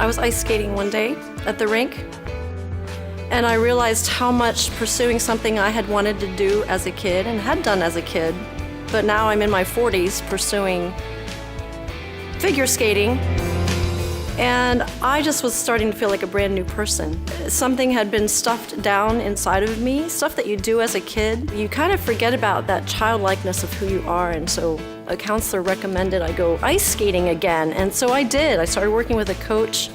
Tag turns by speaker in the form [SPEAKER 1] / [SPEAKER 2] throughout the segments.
[SPEAKER 1] I was ice skating one day at the rink, and I realized how much pursuing something I had wanted to do as a kid and had done as a kid, but now I'm in my 40s pursuing figure skating, and I just was starting to feel like a brand new person. Something had been stuffed down inside of me, stuff that you do as a kid. You kind of forget about that childlikeness of who you are, and so a counselor recommended I go ice skating again, and so I did. I started working with a coach,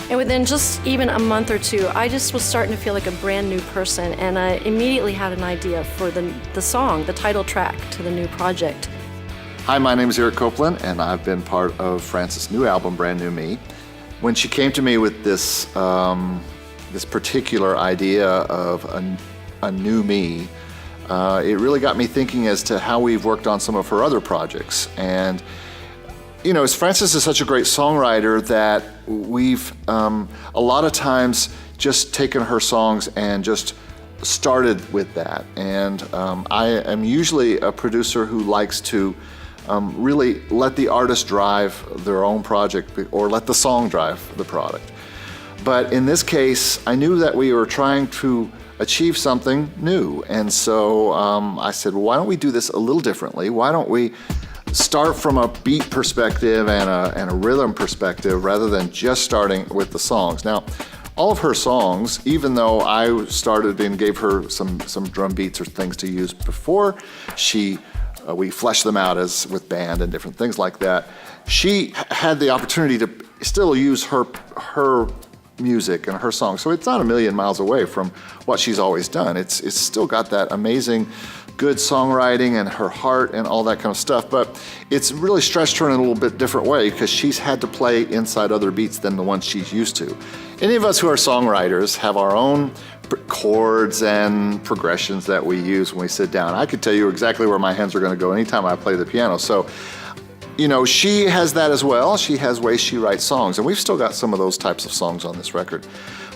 [SPEAKER 1] and within just even a month or two, I just was starting to feel like a brand new person, and I immediately had an idea for the song, the title track to the new project.
[SPEAKER 2] Hi, my name is Copeland, and I've been part of Frances' new album, Brand New Me. When she came to me with this particular idea of a new me, it really got me thinking as to how we've worked on some of her other projects. And you know, Frances is such a great songwriter that we've a lot of times just taken her songs and just started with that. And I am usually a producer who likes to really let the artist drive their own project or let the song drive the product. But in this case, I knew that we were trying to achieve something new. And so I said, well, why don't we do this a little differently? Why don't we start from a beat perspective and a rhythm perspective rather than just starting with the songs? Now, all of her songs, even though I started and gave her some drum beats or things to use before we fleshed them out as with band and different things like that, she had the opportunity to still use her music and her songs. So it's not a million miles away from what she's always done. It's still got that amazing good songwriting and her heart and all that kind of stuff, but it's really stretched her in a little bit different way because she's had to play inside other beats than the ones she's used to. Any of us who are songwriters have our own chords and progressions that we use when we sit down. I could tell you exactly where my hands are going to go anytime I play the piano. So, you know, she has that as well. She has ways she writes songs, and we've still got some of those types of songs on this record.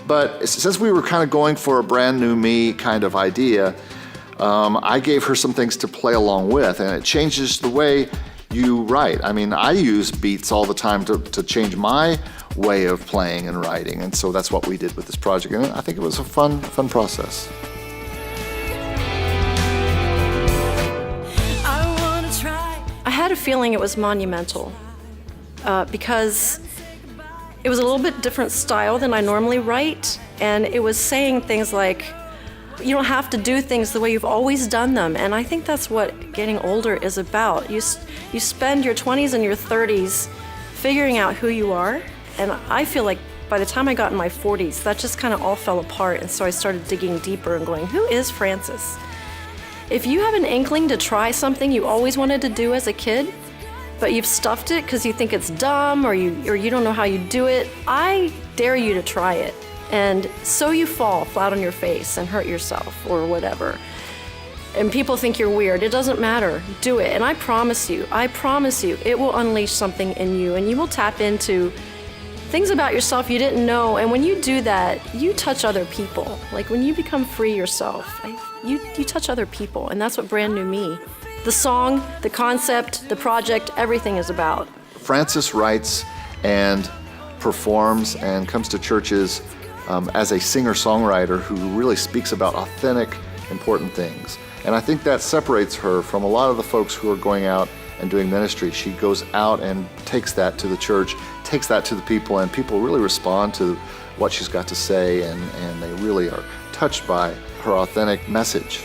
[SPEAKER 2] But since we were kind of going for a brand new me kind of idea, I gave her some things to play along with, and it changes the way you write. I mean, I use beats all the time to change my way of playing and writing, and so that's what we did with this project, and I think it was a fun process.
[SPEAKER 1] I had a feeling it was monumental because it was a little bit different style than I normally write, and it was saying things like, you don't have to do things the way you've always done them, and I think that's what getting older is about. You spend your 20s and your 30s figuring out who you are, and I feel like by the time I got in my 40s, that just kind of all fell apart, and so I started digging deeper and going, who is Frances? If you have an inkling to try something you always wanted to do as a kid, but you've stuffed it because you think it's dumb or you don't know how you do it, I dare you to try it. And so you fall flat on your face and hurt yourself or whatever. And people think you're weird. It doesn't matter. Do it. And I promise you, it will unleash something in you, and you will tap into things about yourself you didn't know. And when you do that, you touch other people. Like when you become free yourself, you touch other people. And that's what Brand New Me, the song, the concept, the project, everything is about.
[SPEAKER 2] Frances writes and performs and comes to churches as a singer-songwriter who really speaks about authentic, important things. And I think that separates her from a lot of the folks who are going out and doing ministry. She goes out and takes that to the church, takes that to the people, and people really respond to what she's got to say, and they really are touched by her authentic message.